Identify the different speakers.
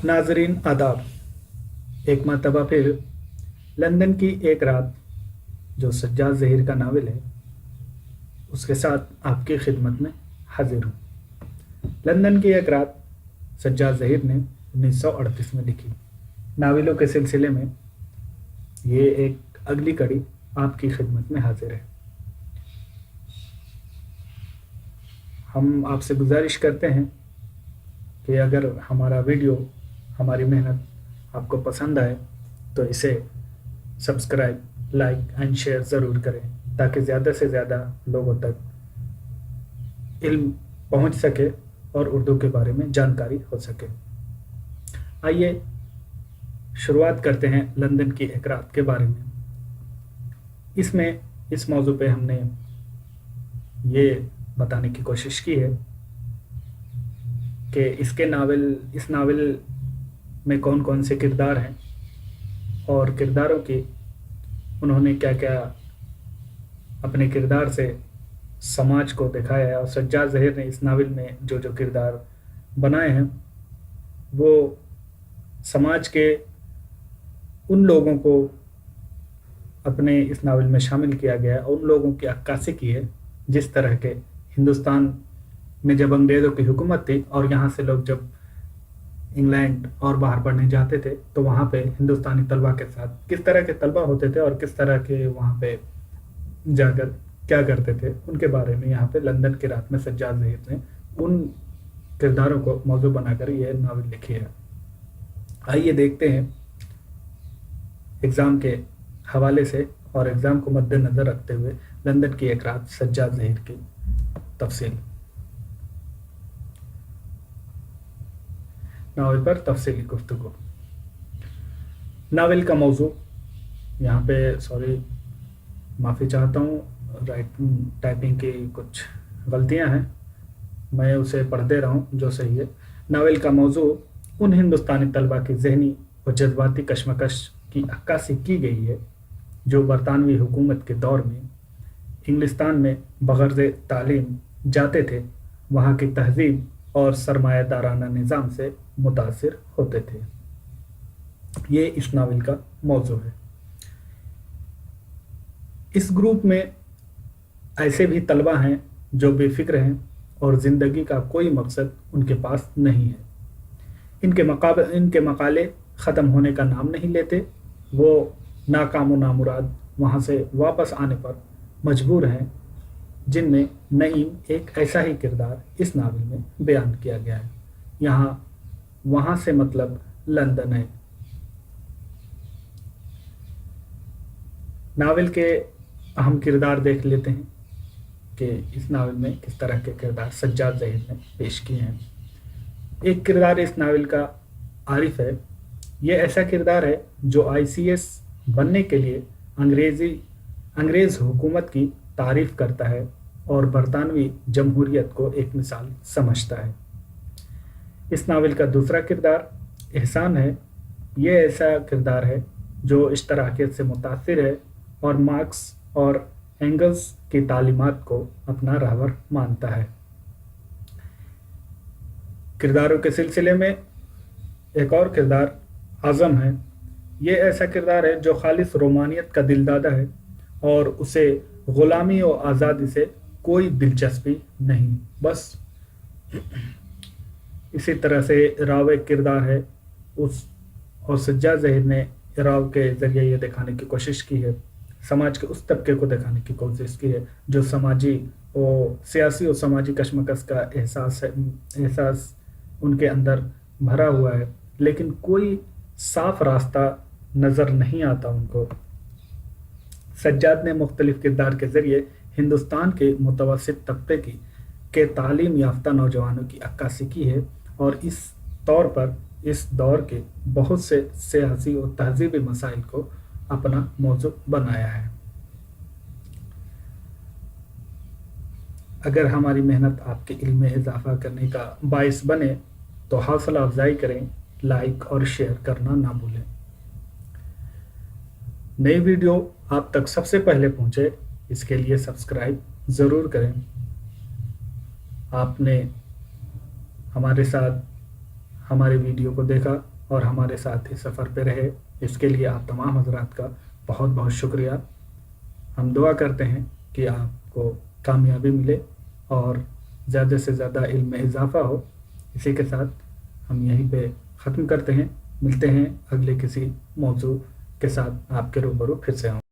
Speaker 1: नाजरीन आदाब। एक मरतबा फिर लंदन की एक रात जो सज्जाद ज़हीर का नावल है उसके साथ आपकी खिदमत में हाजिर हूँ। लंदन की एक रात सज्जाद ज़हीर ने 1938 में लिखी नावलों के सिलसिले में ये एक अगली कड़ी आपकी खिदमत में हाजिर है। हम आपसे गुजारिश करते हैं कि अगर हमारा वीडियो, हमारी मेहनत आपको पसंद आए तो इसे सब्सक्राइब, लाइक एंड शेयर ज़रूर करें ताकि ज़्यादा से ज़्यादा लोगों तक इल्म पहुंच सके और उर्दू के बारे में जानकारी हो सके। आइए शुरुआत करते हैं लंदन की एक रात के बारे में। इसमें इस मौजू पे हमने ये बताने की कोशिश की है कि इस नावल में कौन कौन से किरदार हैं और किरदारों की उन्होंने क्या क्या अपने किरदार से समाज को दिखाया है, और सज्जाद ज़हीर ने इस नावल में जो जो किरदार बनाए हैं वो समाज के उन लोगों को अपने इस नावल में शामिल किया गया है और उन लोगों की अक्कासी की है जिस तरह के हिंदुस्तान में जब अंग्रेज़ों की हुकूमत थी और यहाँ से लोग जब इंग्लैंड और बाहर पढ़ने जाते थे तो वहाँ पे हिंदुस्तानी तलबा के साथ किस तरह के तलबा होते थे और किस तरह के वहाँ पे जाकर क्या करते थे, उनके बारे में यहाँ पे लंदन की रात में सज्जाद ज़हीर ने उन किरदारों को मौजू बनाकर ये नावल लिखी है। आइए देखते हैं एग्ज़ाम के हवाले से और एग्ज़ाम को मद्देनज़र रखते हुए लंदन की एक रात सज्जाद ज़हीर की तफसील। नावल पर तफसीली गुफ्तगू। नावल का मौजू यहाँ पे माफ़ी चाहता हूँ, टाइपिंग की कुछ गलतियाँ हैं, मैं उसे पढ़ दे रहा हूँ जो सही है। नावल का मौजू उन हिंदुस्तानी तलबा की जहनी और जज्बाती कशमकश की अक्कासी की गई है जो बरतानवी हुकूमत के दौर में इंग्लिस्तान में बग़र्ज़ तालीम जाते थे, वहाँ की तहज़ीब और सरमायादाराना निज़ाम से मुतासिर होते थे। ये इस नावल का मौजू है। इस ग्रुप में ऐसे भी तलबा हैं जो बेफिक्र हैं और ज़िंदगी का कोई मकसद उनके पास नहीं है। इनके मकाले ख़त्म होने का नाम नहीं लेते। वो नाकाम व नामुराद वहाँ से वापस आने पर मजबूर हैं, जिनमें नईम एक ऐसा ही किरदार इस नावल में बयान किया गया है। यहाँ वहाँ से मतलब लंदन है। नावल के अहम किरदार देख लेते हैं कि इस नावल में किस तरह के किरदार सज्जाद ज़हीर ने पेश किए हैं। एक किरदार इस नावल का आरिफ है। ये ऐसा किरदार है जो ICS बनने के लिए अंग्रेज़ हुकूमत की तारीफ़ करता है और बरतानवी जमहूरियत को एक मिसाल समझता है। इस नावल का दूसरा किरदार एहसान है। ये ऐसा किरदार है जो इश्तराकियत से मुतासिर है और मार्क्स और एंगल्स की तालीमात को अपना रहबर मानता है। किरदारों के सिलसिले में एक और किरदार आज़म है। ये ऐसा किरदार है जो खालिस रोमानियत का दिलदादा है और उसे ग़ुलामी और आज़ादी से कोई दिलचस्पी नहीं। बस इसी तरह से राव एक किरदार है और सज्जाद ज़हीर ने राव के ज़रिए ये दिखाने की कोशिश की है, समाज के उस तबके को दिखाने की कोशिश की है जो समाजी और सियासी और समाजी कशमकश का एहसास उनके अंदर भरा हुआ है, लेकिन कोई साफ रास्ता नज़र नहीं आता उनको। सज्जाद ने मुख्तलिफ किरदार के ज़रिए हिंदुस्तान के मुतवस्सित तबके के तालीम याफ्ता नौजवानों की अक्कासी की है और इस तौर पर इस दौर के बहुत से सियासी और तहज़ीबी मसाइल को अपना मौजू बनाया है। अगर हमारी मेहनत आपके इल्म में इजाफा करने का बाइस बने तो हौसला अफजाई करें, लाइक और शेयर करना ना भूलें। नई वीडियो आप तक सबसे पहले पहुंचे इसके लिए सब्सक्राइब ज़रूर करें। आपने हमारे साथ हमारे वीडियो को देखा और हमारे साथ इस सफ़र पे रहे। इसके लिए आप तमाम हजरात का बहुत बहुत शुक्रिया। हम दुआ करते हैं कि आपको कामयाबी मिले और ज़्यादा से ज़्यादा इल्म में इजाफ़ा हो। इसी के साथ हम यहीं पे ख़त्म करते हैं। मिलते हैं अगले किसी मौजू के साथ आपके रूबरू फिर से।